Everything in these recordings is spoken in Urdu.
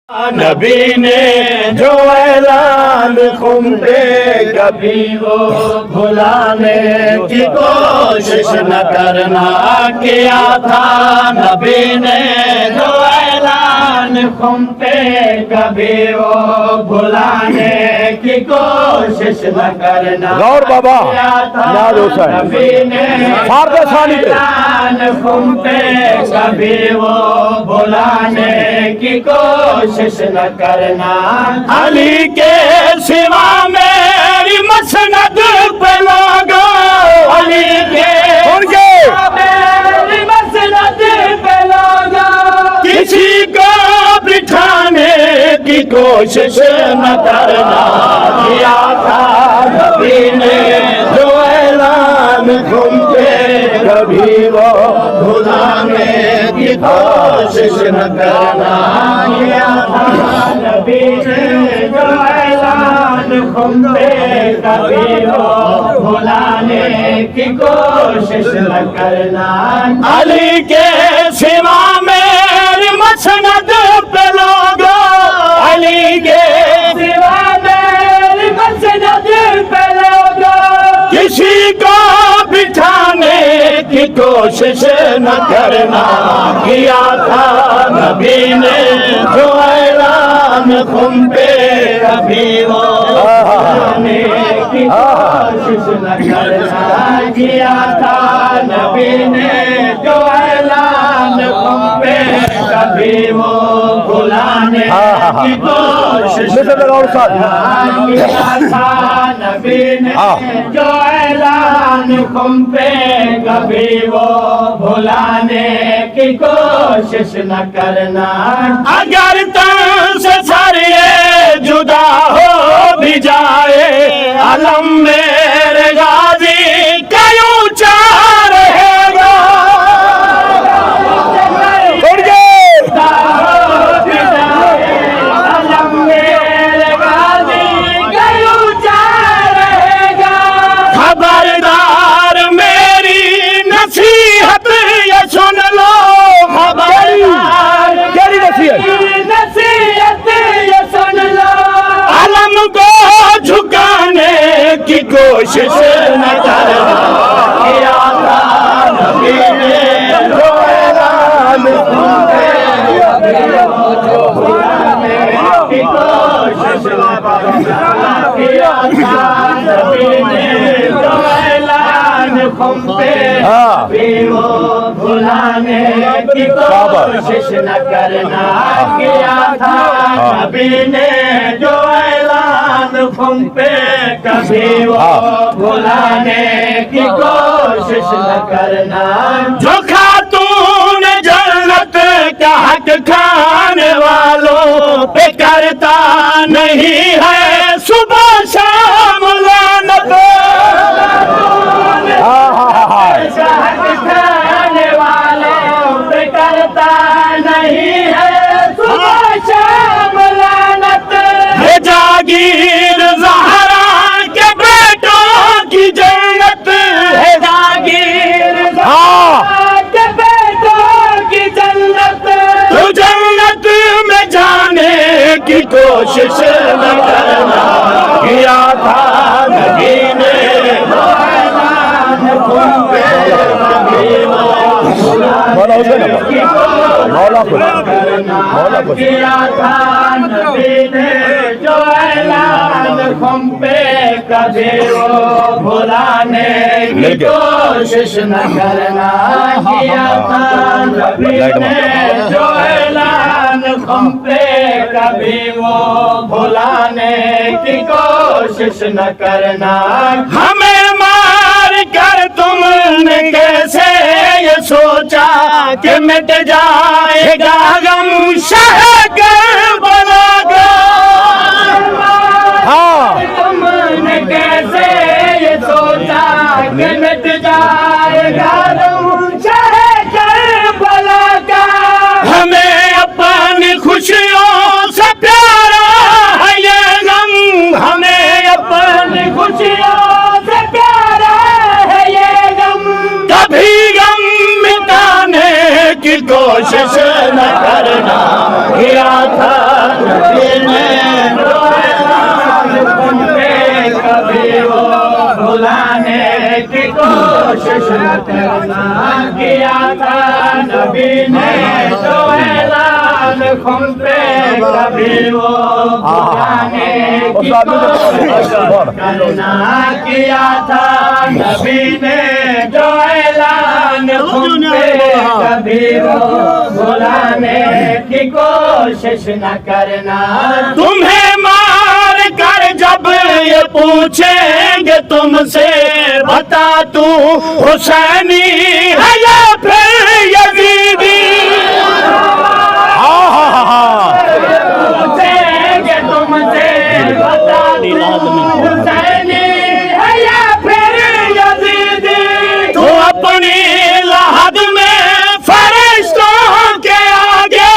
نبی نے جو اعلان خم پہ کبھی وہ بھلانے کی کوشش نہ کرنا کیا تھا نبی نے جو اعلان خم پہ کبھی وہ بھلانے کی کوشش نہ کرنا غور بابا یاد حسین نبی نے اعلان خم پہ کبھی وہ بھلانے کی کوشش نہ کرنا علی کے سوا میری مسند پہ لوگو علی کے سوا میری مسند پہ لوگو کسی کو بٹھانے کی کوشش نہ کرنا کیا تھا نبی نے جو اعلان خم پہ کبھی وہ بھلانے کی کوشش نہ کرنا کیا تھا نبی نے جو اعلان خم پہ کبھی وہ بھلانے کی کوشش نہ کرنا علی کے سوا میری مسند پہ لوگو علی کے سوا میری مسند پہ لوگو کسی کو بٹھانے کی کوشش نہ کرنا کیا تھا نبی نے جو اعلان خم پہ کبھی وہ بھلانے کی کوشش نہ کرنا کیا تھا نبی نے جو اعلان خم پہ کبھی وہ بھلانے کی کوشش نہ کرنا کیا تھا نبی نے جو اعلان خم پہ کبھی وہ بھلانے کی کوشش نہ کرنا اگر تن سے سر یہ جدا ہو بھی جائے علم میرے غازی کا اونچا رہے گا علم میرے غازی کا اونچا رہے گا خبردار میری نصیحت یہ سن لو خبردار نصیحت یہ سن لو علم کو جھکانے کی کوشش نہ کرنا کیا تھا نبی نے جو اعلان خم پہ کبھی وہ بھلانے کی کوشش نہ کرنا کیا تھا نبی نے جو اعلان خم پہ کبھی وہ بھلانے کی کوشش نہ کرنا کیا تھا نبی نے جو اعلان خم پہ کبھی وہ بھلانے کی کوشش نہ کرنا جو خاتون جنت کا حق کھانے والوں پہ کرتا نہیں ہے صبح شام لعنت حق کھانے والوں پہ کرتا نہیں ہے صبح شام لعنت ہے جاگیر زہرا کے بیٹوں کی جنت ہے جاگیر زہرا کے بیٹوں کی جنت تو جنت میں جانے کی کوشش نہ کرنا کیا تھا نبی نے کیا تھا نبی نے جو اعلان خم پہ کبھی وہ بھلانے کی کوشش نہ کرنا کیا تھا نبی نے جو اعلان خم پہ کبھی وہ بھلانے کی کوشش نہ کرنا ہمیں مار کر تم نے کیسے یہ سوچا کہ مٹ جائے گا غم شہ کربلا کا تم نے کیسے یہ سوچا کہ مٹ جائے گا غم شہ کربلا کا ہمیں اپنی خوشیوں سے پیارا ہے یہ غم ہمیں اپنی خوشیوں سے پیارا ہے یہ غم کبھی غم مٹانے کی کوشش نہ کرنا کیا تھا بھلانے کی کوشش نہ کرنا، کیا تھا نبی نے جو اعلان خم پہ، کبھی وہ بھلانے کی کوشش نہ کرنا، کیا تھا نبی نے جو اعلان خم پہ، کبھی وہ بھلانے کی کوشش نہ کرنا۔ تمہیں مار کر جب یہ پوچھیں گے تم سے، بتا تو حسینی ہے یا پھر یزیدی، پوچھیں گے تم سے، بتا تو حسینی ہے یا پھر یزیدی، تو اپنی لحد میں فرشتوں کے آگے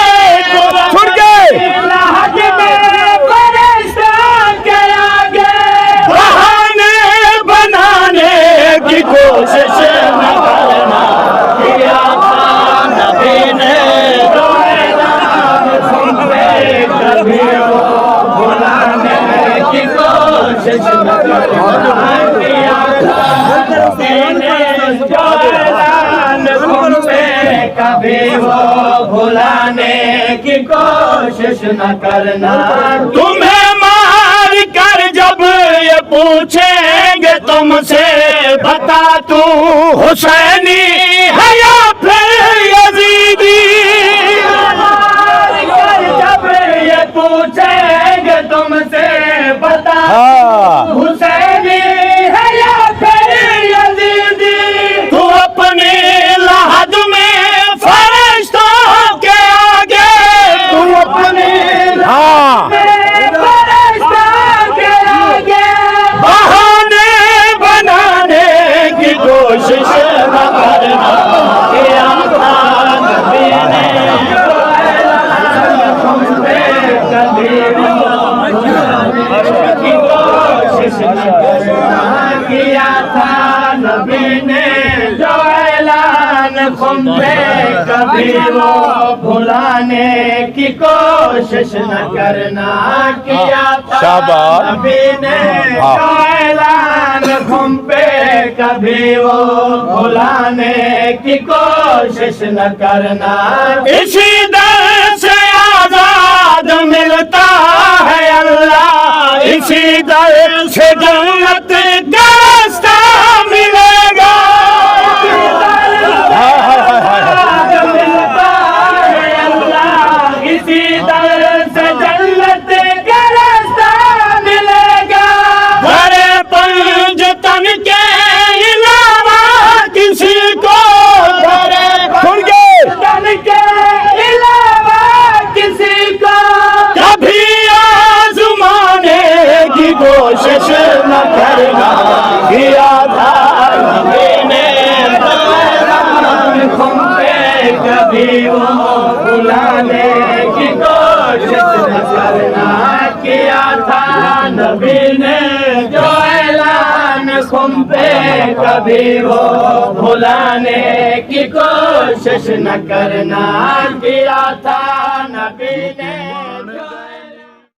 چھڑ گئے، لحد میں فرشتوں کے آگے بہانے بنانے کی کوشش نہ کرنا، کیا تھا نبی نے جو اعلان خم پہ، کبھی وہ بھلانے کی کوشش نہ کرنا، کیا تھا نبی نے جو اعلان خم پہ، کبھی وہ بھلانے کی کوشش نہ کرنا۔ تمہیں مار کر جب یہ پوچھیں گے تم سے، بتا تو حسینی ہے یا پھر یزیدی، مار کر جب یہ پوچھیں گے تم سے، بتا تو حسینی ہے یا پھر یزیدی، تو اپنی لحد میں فرشتوں کے آگے، تو اپنی لحد میں فرشتوں کے آگے بہانے بنانے کی کوشش نہ کرنا، کیا تھا نبی نے جو اعلان خم پہ، کبھی وہ بھلانے کی کوشش نہ کرنا، کیا تھا نبی نے جو اعلان خم پہ، کبھی وہ بھلانے کی کوشش نہ کرنا، کیا تھا نبی نے جو اعلان خم پہ، کبھی وہ بھلانے کی کوشش نہ کرنا۔ اسی در سے آزاد ملتا ہے اللہ، اسی در سے جنت کا راستہ ملے گا، اسی در سے جنت کا راستہ ملے گا، بڑے پنج تن کے علاوہ کسی کو، بڑے پنج تن کے علاوہ کسی کو کبھی آزمانے کی کوشش نہ کرنا، کیا تھا نبی نے جو اعلان خم پہ، کبھی وہ بھلانے کی کوشش نہ کرنا، کیا تھا نبی نے جو اعلان خم پہ، کبھی وہ بھلانے کی کوشش نہ کرنا، کیا تھا